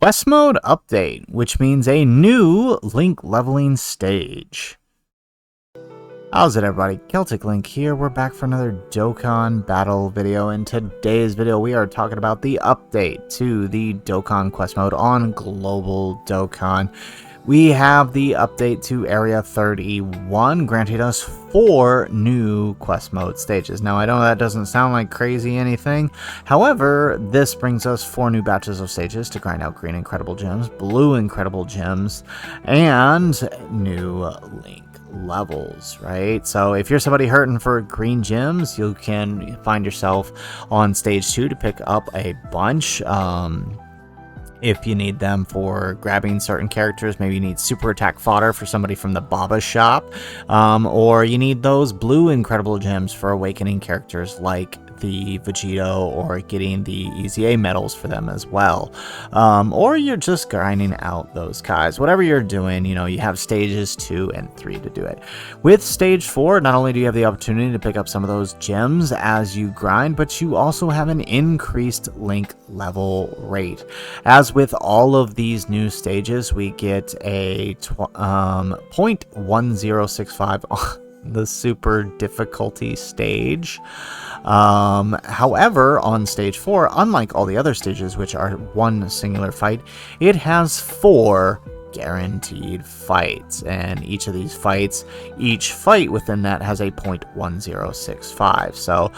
Quest mode update, which means a new Link leveling stage. How's it, everybody? Celtic Link here. We're back for another Dokkan battle video. In today's video, we are talking about the update to the Dokkan quest mode on Global Dokkan. We have the update to Area 31, granting us 4 new quest mode stages. Now, I know that doesn't sound like crazy anything. However, this brings us 4 new batches of stages to grind out green incredible gems, blue incredible gems, and new Link levels, right? So if you're somebody hurting for green gems, you can find yourself on stage 2 to pick up a bunch. If you need them for grabbing certain characters, maybe you need super attack fodder for somebody from the Baba shop, or you need those blue incredible gems for awakening characters like the Vegito, or getting the EZA medals for them as well, or you're just grinding out those guys. Whatever you're doing, you know, you have stages 2 and 3 to do it. With stage 4, not only do you have the opportunity to pick up some of those gems as you grind, but you also have an increased Link level rate. As with all of these new stages, we get a 0.1065 on the super difficulty stage. However, on stage 4, unlike all the other stages, which are one singular fight, it has 4 guaranteed fights, and each of these fights, each fight within that has a 0.1065. So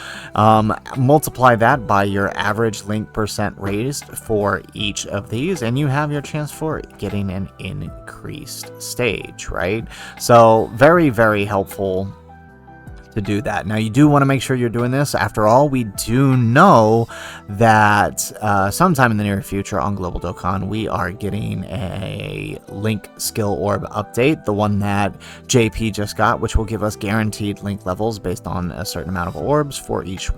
multiply that by your average Link percent raised for each of these, and you have your chance for getting an increased stage, right? So very, very helpful to do that. Now, you do want to make sure you're doing this. After all, we do know that sometime in the near future on Global Dokkan, we are getting a Link skill orb update, the one that JP just got, which will give us guaranteed Link levels based on a certain amount of orbs for each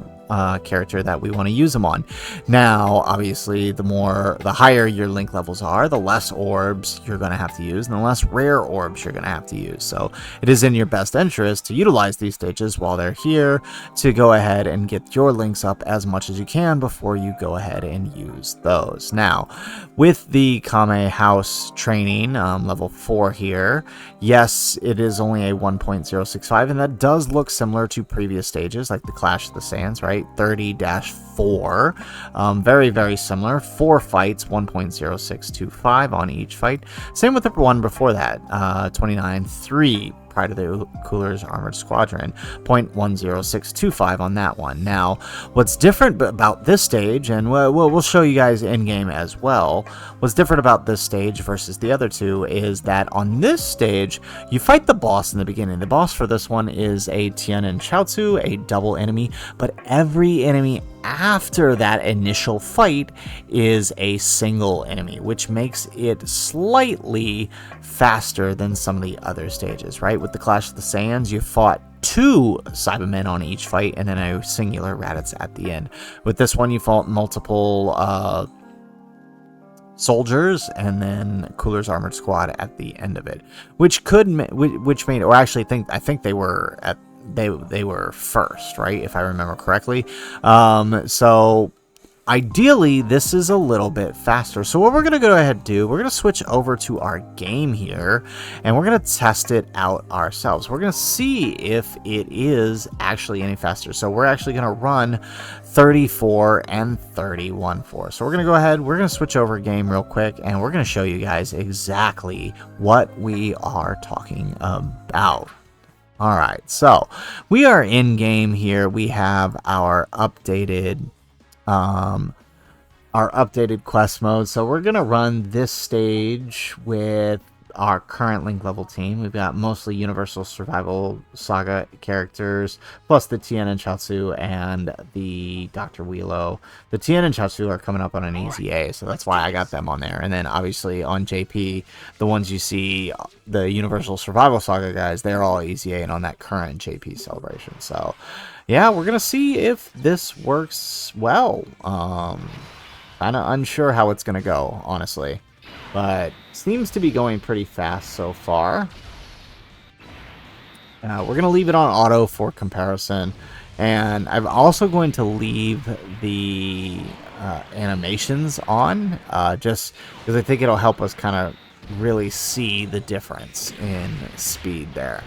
character that we want to use them on. Now, obviously, the higher your Link levels are, the less orbs you're going to have to use, and the less rare orbs you're going to have to use. So it is in your best interest to utilize these stages while they're here to go ahead and get your Links up as much as you can before you go ahead and use those. Now, with the Kame House training, level 4 here, yes, it is only a 1.065, and that does look similar to previous stages like the Clash of the Sands, right? 30-4, very, very similar. 4 fights, 1.0625 on each fight. Same with the one before that, 29-3. Pride of the Cooler's Armored Squadron, 0.10625 on that one. Now, what's different about this stage, and we'll show you guys in game as well, what's different about this stage versus the other two is that on this stage, you fight the boss in the beginning. The boss for this one is a Tien and Chaozu, a double enemy, but every enemy after that initial fight is a single enemy, which makes it slightly faster than some of the other stages, right? With the Clash of the Sands, you fought 2 Cybermen on each fight and then a singular Raditz at the end. With this one, you fought multiple soldiers and then Cooler's Armored Squad at the end of it, which made, or actually I think they were at they were first, right, if I remember correctly. So ideally this is a little bit faster. So what we're going to go ahead and do, we're going to switch over to our game here and we're going to test it out ourselves. We're going to see if it is actually any faster. So we're actually going to run 34 and 31-4. So we're going to go ahead, we're going to switch over game real quick and we're going to show you guys exactly what we are talking about. All right, so we are in game here. We have our updated quest mode. So we're gonna run this stage with our current Link level team. We've got mostly Universal Survival Saga characters, plus the Tien and Chaozu and the Dr. Wheelo. The Tien and Chaozu are coming up on an EZA, so that's why I got them on there. And then obviously on JP, the ones you see, the Universal Survival Saga guys, they're all EZA and on that current JP celebration. So yeah, we're gonna see if this works well. Kind of unsure how it's gonna go, honestly, but seems to be going pretty fast so far. We're going to leave it on auto for comparison, and I'm also going to leave the animations on, just because I think it'll help us kind of really see the difference in speed there.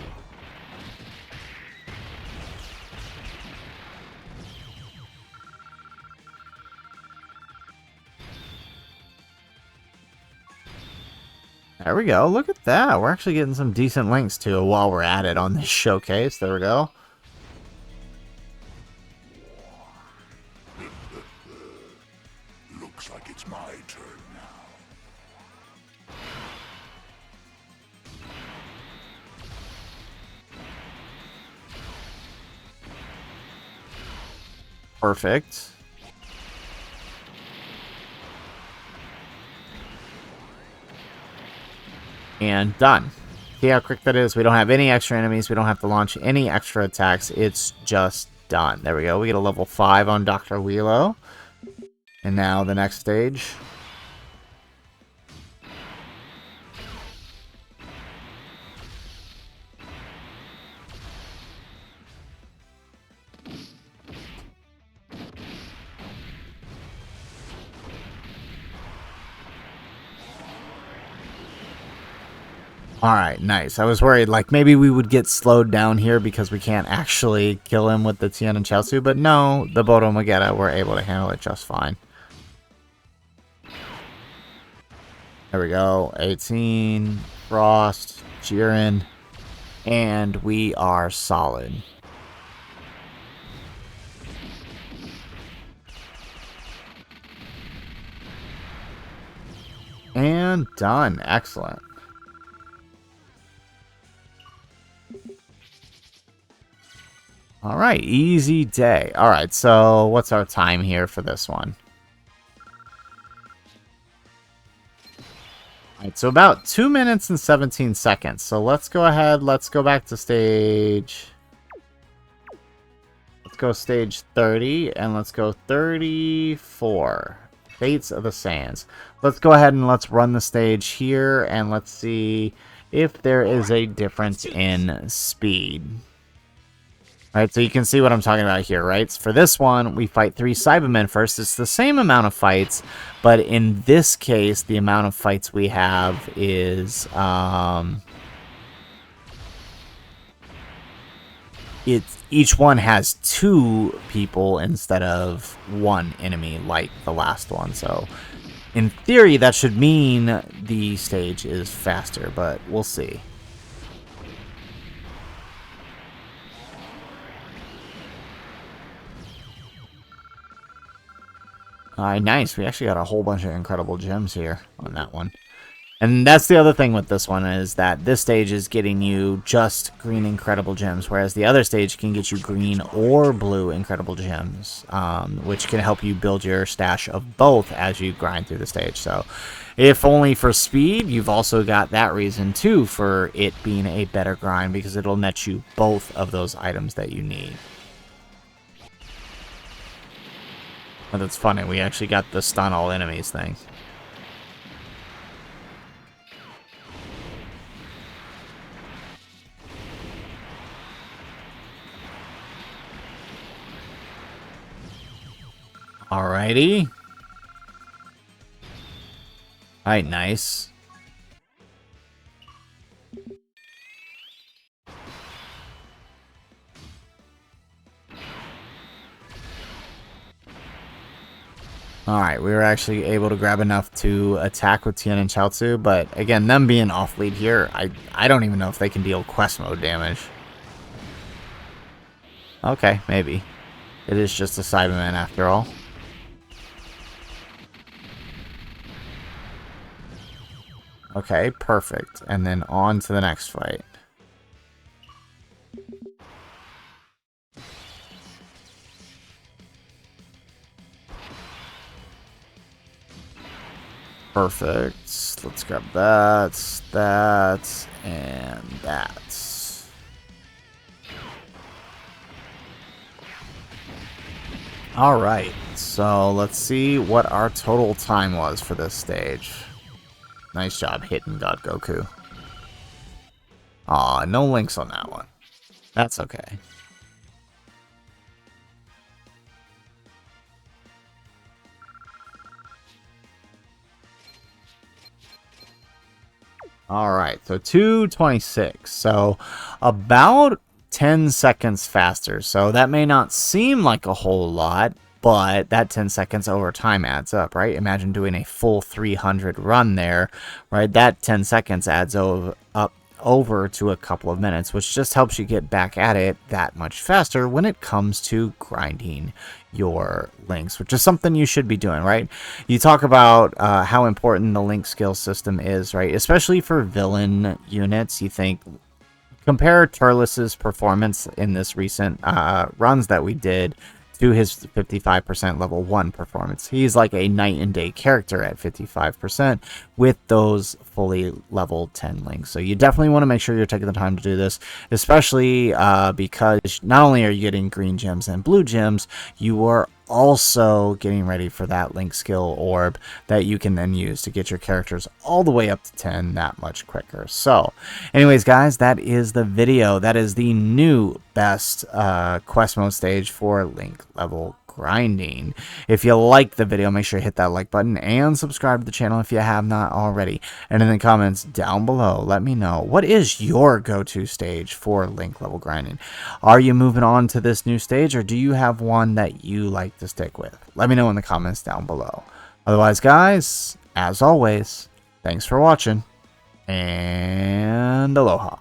There we go. Look at that. We're actually getting some decent links to while we're at it on this showcase. There we go. Looks like it's my turn now. Perfect. And done. See how quick that is? We don't have any extra enemies. We don't have to launch any extra attacks. It's just done. There we go. We get a level 5 on Dr. Wheelo. And now the next stage. Alright, nice. I was worried, like, maybe we would get slowed down here because we can't actually kill him with the Tien and Chaozu, but no, the Bodo Magetta were able to handle it just fine. There we go. 18, Frost, Jiren, and we are solid. And done. Excellent. All right, easy day. All right, so what's our time here for this one? All right, so about 2 minutes and 17 seconds. So let's go ahead. Let's go back to stage. Let's go stage 30, and let's go 34. Fates of the Sands. Let's go ahead and let's run the stage here, and let's see if there is a difference in speed. Alright, so you can see what I'm talking about here, right? So for this one, we fight 3 Cybermen first. It's the same amount of fights, but in this case, the amount of fights we have is, each one has 2 people instead of 1 enemy like the last one. So, in theory, that should mean the stage is faster, but we'll see. Alright, nice. We actually got a whole bunch of incredible gems here on that one. And that's the other thing with this one, is that this stage is getting you just green incredible gems, whereas the other stage can get you green or blue incredible gems, which can help you build your stash of both as you grind through the stage. So, if only for speed, you've also got that reason too for it being a better grind, because it'll net you both of those items that you need. But that's funny, we actually got the stun all enemies thing. Alrighty. Alright, nice. Alright, we were actually able to grab enough to attack with Tien and Chaozu, but again, them being off lead here, I don't even know if they can deal quest mode damage. Okay, maybe. It is just a Cyberman after all. Okay, perfect. And then on to the next fight. Perfect. Let's grab that, that, and that. Alright, so let's see what our total time was for this stage. Nice job hitting God Goku. Aw, no links on that one. That's okay. All right, so 226. So about 10 seconds faster. So that may not seem like a whole lot, but that 10 seconds over time adds up, right? Imagine doing a full 300 run there, right? That 10 seconds adds up over to a couple of minutes, which just helps you get back at it that much faster when it comes to grinding your links, which is something you should be doing, right? You talk about how important the link skill system is, right? Especially for villain units. You think, compare Turles's performance in this recent runs that we did to his 55% level 1 performance. He's like a night and day character at 55% with those fully level 10 links. So you definitely want to make sure you're taking the time to do this, especially because not only are you getting green gems and blue gems, you are also getting ready for that link skill orb that you can then use to get your characters all the way up to 10 that much quicker. So anyways, guys, that is the video. That is the new best quest mode stage for link level grinding. If you like the video, make sure you hit that like button and subscribe to the channel if you have not already. And in the comments down below, let me know, what is your go-to stage for link level grinding? Are you moving on to this new stage, or do you have one that you like to stick with? Let me know in the comments down below. Otherwise, guys, as always, thanks for watching, and aloha.